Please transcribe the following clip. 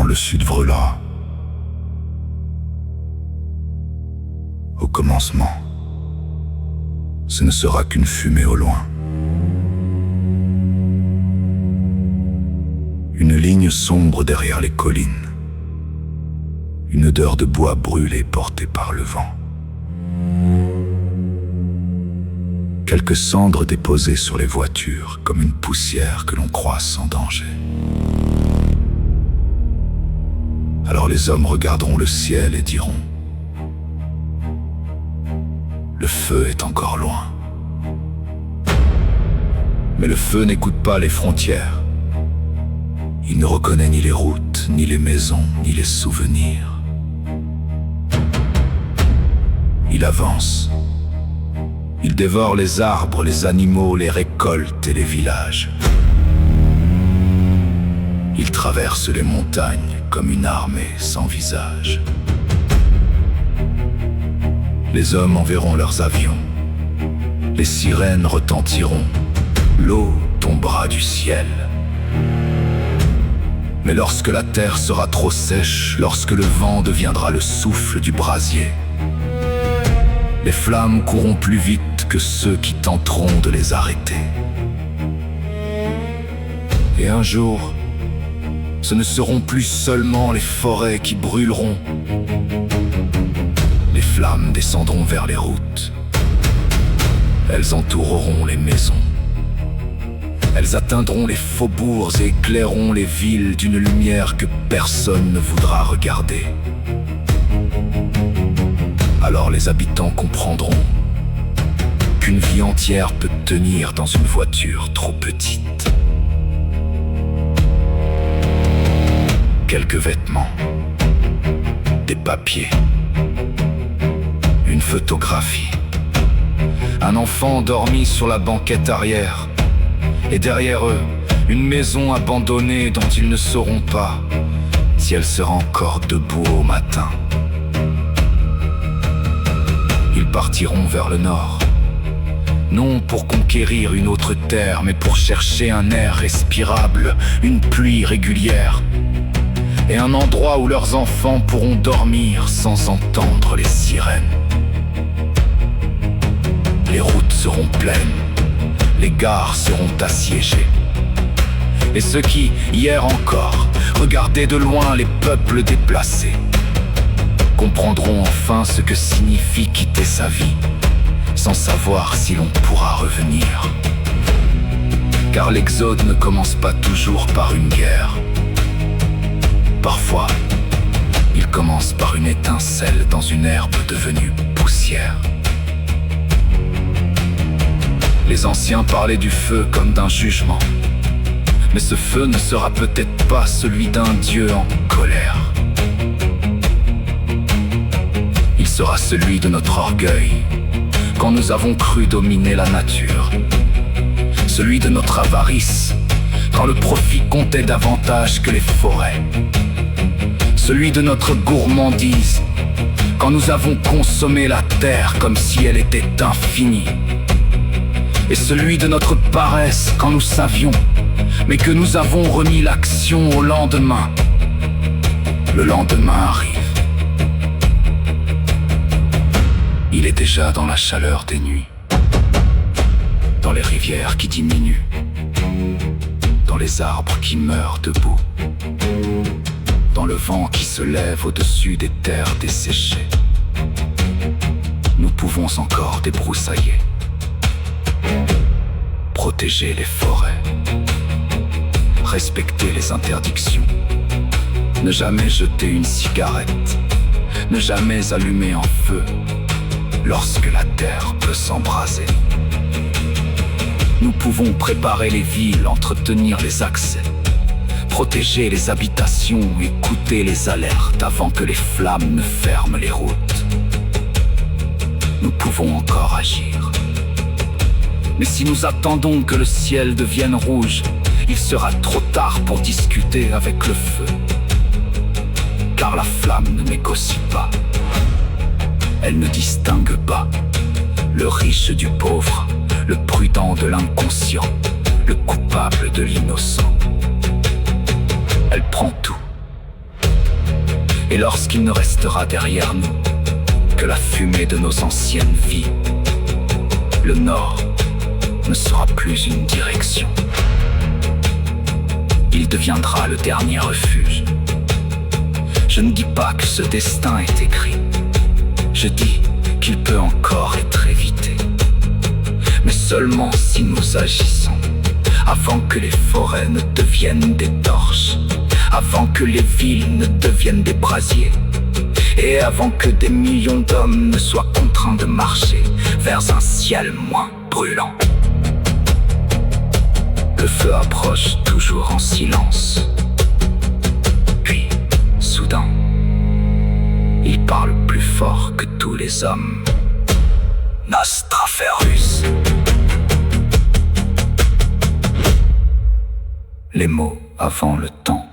quand le sud brûlera. Au commencement, ce ne sera qu'une fumée au loin. Une ligne sombre derrière les collines. Une odeur de bois brûlé portée par le vent. Quelques cendres déposées sur les voitures comme une poussière que l'on croit sans danger. Alors les hommes regarderont le ciel et diront: le feu est encore loin. Mais le feu n'écoute pas les frontières. Il ne reconnaît ni les routes, ni les maisons, ni les souvenirs. Il avance. Il dévore les arbres, les animaux, les récoltes et les villages. Il traverse les montagnes comme une armée sans visage. Les hommes enverront leurs avions. Les sirènes retentiront. L'eau tombera du ciel. Mais lorsque la terre sera trop sèche, lorsque le vent deviendra le souffle du brasier, les flammes courront plus vite que ceux qui tenteront de les arrêter. Et un jour, ce ne seront plus seulement les forêts qui brûleront. Les flammes descendront vers les routes. Elles entoureront les maisons. Elles atteindront les faubourgs et éclaireront les villes d'une lumière que personne ne voudra regarder. Alors les habitants comprendront qu'une vie entière peut tenir dans une voiture trop petite. Quelques vêtements, des papiers, une photographie, un enfant endormi sur la banquette arrière, et derrière eux, une maison abandonnée dont ils ne sauront pas si elle sera encore debout au matin. Ils partiront vers le nord, non pour conquérir une autre terre, mais pour chercher un air respirable, une pluie régulière, et un endroit où leurs enfants pourront dormir sans entendre les sirènes. Les routes seront pleines, les gares seront assiégées, et ceux qui, hier encore, regardaient de loin les peuples déplacés, comprendront enfin ce que signifie quitter sa vie, sans savoir si l'on pourra revenir. Car l'exode ne commence pas toujours par une guerre. Parfois, il commence par une étincelle dans une herbe devenue poussière. Les anciens parlaient du feu comme d'un jugement, mais ce feu ne sera peut-être pas celui d'un Dieu en colère. Il sera celui de notre orgueil, quand nous avons cru dominer la nature. Celui de notre avarice, quand le profit comptait davantage que les forêts. Celui de notre gourmandise, quand nous avons consommé la terre comme si elle était infinie. Et celui de notre paresse, quand nous savions, mais que nous avons remis l'action au lendemain. Le lendemain arrive. Il est déjà dans la chaleur des nuits, dans les rivières qui diminuent, dans les arbres qui meurent debout, dans le vent qui se lève au-dessus des terres desséchées. Nous pouvons encore débroussailler, protéger les forêts, respecter les interdictions, ne jamais jeter une cigarette, ne jamais allumer un feu lorsque la terre peut s'embraser. Nous pouvons préparer les villes, entretenir les accès, protéger les habitations, écouter les alertes avant que les flammes ne ferment les routes. Nous pouvons encore agir. Mais si nous attendons que le ciel devienne rouge, il sera trop tard pour discuter avec le feu. Car la flamme ne négocie pas. Elle ne distingue pas le riche du pauvre, le prudent de l'inconscient, le coupable de l'innocent. Elle prend tout Et lorsqu'il ne restera derrière nous que la fumée de nos anciennes vies, le Nord ne sera plus une direction. Il deviendra le dernier refuge. Je ne dis pas que ce destin est écrit, je dis qu'il peut encore être évité. Mais seulement si nous agissons, avant que les forêts ne deviennent des torches, avant que les villes ne deviennent des brasiers, et avant que des millions d'hommes ne soient contraints de marcher vers un ciel moins brûlant. Le feu approche toujours en silence. Puis, soudain, il parle plus fort que tous les hommes. Nostraferus. Les mots avant le temps.